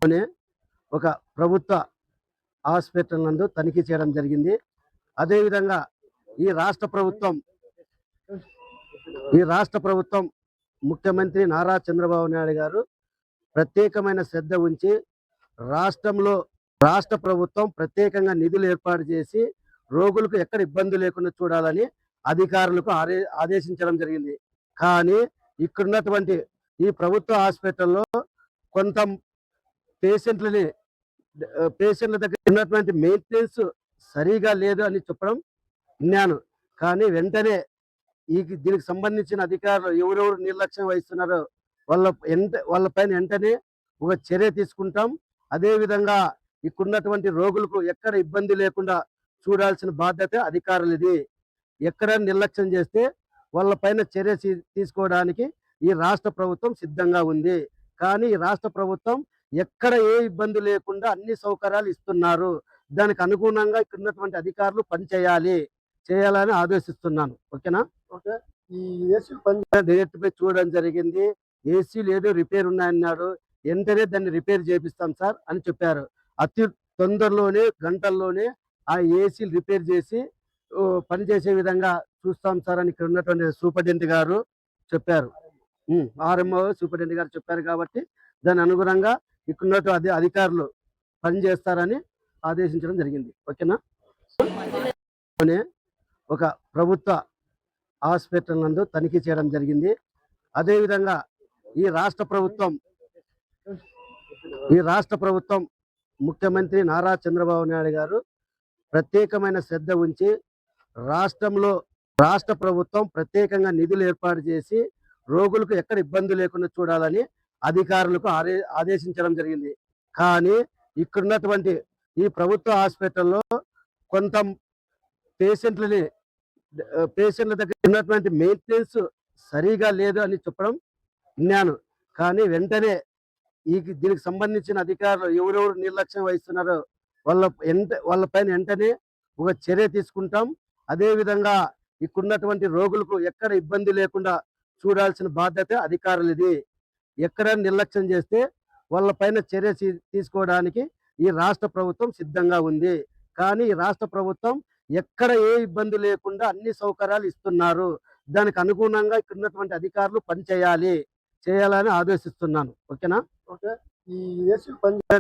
లోనే ఒక ప్రభుత్వ హాస్పిటల్ నందు తనిఖీ చేయడం జరిగింది. అదేవిధంగా ఈ రాష్ట్ర ప్రభుత్వం ముఖ్యమంత్రి నారా చంద్రబాబు నాయుడు గారు ప్రత్యేకమైన శ్రద్ధ ఉంచి రాష్ట్ర ప్రభుత్వం ప్రత్యేకంగా నిధులు ఏర్పాటు చేసి రోగులకు ఎక్కడ ఇబ్బంది లేకుండా చూడాలని అధికారులకు ఆదేశించడం జరిగింది. కానీ ఇక్కడున్నటువంటి ఈ ప్రభుత్వ హాస్పిటల్లో కొంత పేషెంట్ల దగ్గర ఉన్నటువంటి మెయింటెనెన్స్ సరిగా లేదు అని చెప్పడం విన్నాను. కానీ వెంటనే దీనికి సంబంధించిన అధికారులు ఎవరెవరు నిర్లక్ష్యం వహిస్తున్నారో వాళ్ళ పైన వెంటనే ఒక చర్య తీసుకుంటాం. అదేవిధంగా ఇక్కడున్నటువంటి రోగులకు ఎక్కడ ఇబ్బంది లేకుండా చూడాల్సిన బాధ్యత అధికారులది. ఎక్కడ నిర్లక్ష్యం చేస్తే వాళ్ళ పైన చర్య తీసుకోవడానికి ఈ రాష్ట్ర ప్రభుత్వం సిద్ధంగా ఉంది. కానీ ఈ రాష్ట్ర ప్రభుత్వం ఎక్కడ ఏ ఇబ్బంది లేకుండా అన్ని సౌకర్యాలు ఇస్తున్నారు. దానికి అనుగుణంగా ఇక్కడ ఉన్నటువంటి అధికారులు చేయాలని ఆదేశిస్తున్నాను. ఓకేనా? ఓకే. ఈ ఏసీ డైరెక్ట్ పై చూడడం జరిగింది. ఏసీలు ఏదో రిపేర్ ఉన్నాయన్నాడు. వెంటనే దాన్ని రిపేర్ చేపిస్తాం సార్ అని చెప్పారు. అతి తొందరలోనే గంటల్లోనే ఆ ఏసీలు రిపేర్ చేసి పనిచేసే విధంగా చూస్తాం సార్ అని ఇక్కడ ఉన్నటువంటి సూపరింటెండెంట్ గారు చెప్పారు. ఆర్ఎంఓ సూపరింటెండెంట్ గారు చెప్పారు. కాబట్టి దాని అనుగుణంగా ఇక్కడ అధికారులు పనిచేస్తారని ఆదేశించడం జరిగింది. ఓకేనా? ఒక ప్రభుత్వ హాస్పిటల్ నందు తనిఖీ చేయడం జరిగింది. అదేవిధంగా ఈ రాష్ట్ర ప్రభుత్వం ముఖ్యమంత్రి నారా చంద్రబాబు నాయుడు గారు ప్రత్యేకమైన శ్రద్ధ ఉంచి రాష్ట్ర ప్రభుత్వం ప్రత్యేకంగా నిధులు ఏర్పాటు చేసి రోగులకు ఎక్కడ ఇబ్బంది లేకుండా చూడాలని అధికారులకు ఆదేశించడం జరిగింది. కానీ ఇక్కడున్నటువంటి ఈ ప్రభుత్వ హాస్పిటల్లో కొంత పేషెంట్ల దగ్గర ఉన్నటువంటి మెయింటెనెన్స్ సరిగా లేదు అని చెప్పడం విన్నాను. కానీ వెంటనే దీనికి సంబంధించిన అధికారులు ఎవరెవరు నిర్లక్ష్యం వహిస్తున్నారో వాళ్ళ పైన వెంటనే ఒక చర్య తీసుకుంటాం. అదేవిధంగా ఇక్కడున్నటువంటి రోగులకు ఎక్కడ ఇబ్బంది లేకుండా చూడాల్సిన బాధ్యత అధికారులది. ఎక్కడ నిర్లక్ష్యం చేస్తే వాళ్ళ పైన చర్య తీసుకోవడానికి ఈ రాష్ట్ర ప్రభుత్వం సిద్ధంగా ఉంది. కానీ ఈ రాష్ట్ర ప్రభుత్వం ఎక్కడ ఏ ఇబ్బంది లేకుండా అన్ని సౌకర్యాలు ఇస్తున్నారు. దానికి అనుగుణంగా ఇక్కడ ఉన్నటువంటి అధికారులు చేయాలని ఆదేశిస్తున్నాను. ఓకేనా? ఓకే. ఈ ఏసీ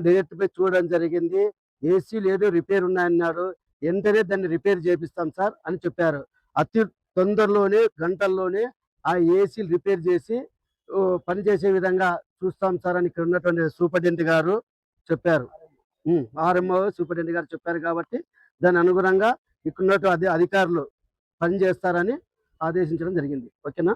డైరెక్ట్ పై చూడడం జరిగింది. ఏసీలు ఏదో రిపేర్ ఉన్నాయన్నాడు. వెంటనే దాన్ని రిపేర్ చేపిస్తాం సార్ అని చెప్పారు. అతి తొందరలోనే గంటల్లోనే ఆ ఏసీలు రిపేర్ చేసి పనిచేసే విధంగా చూస్తాం సార్ అని ఇక్కడ ఉన్నటువంటి సూపరింటెండెంట్ గారు చెప్పారు. ఆర్ఎంఓ సూపరింటెండెంట్ గారు చెప్పారు. కాబట్టి దాని అనుగుణంగా ఇక్కడ అధికారులు పనిచేస్తారని ఆదేశించడం జరిగింది. ఓకేనా?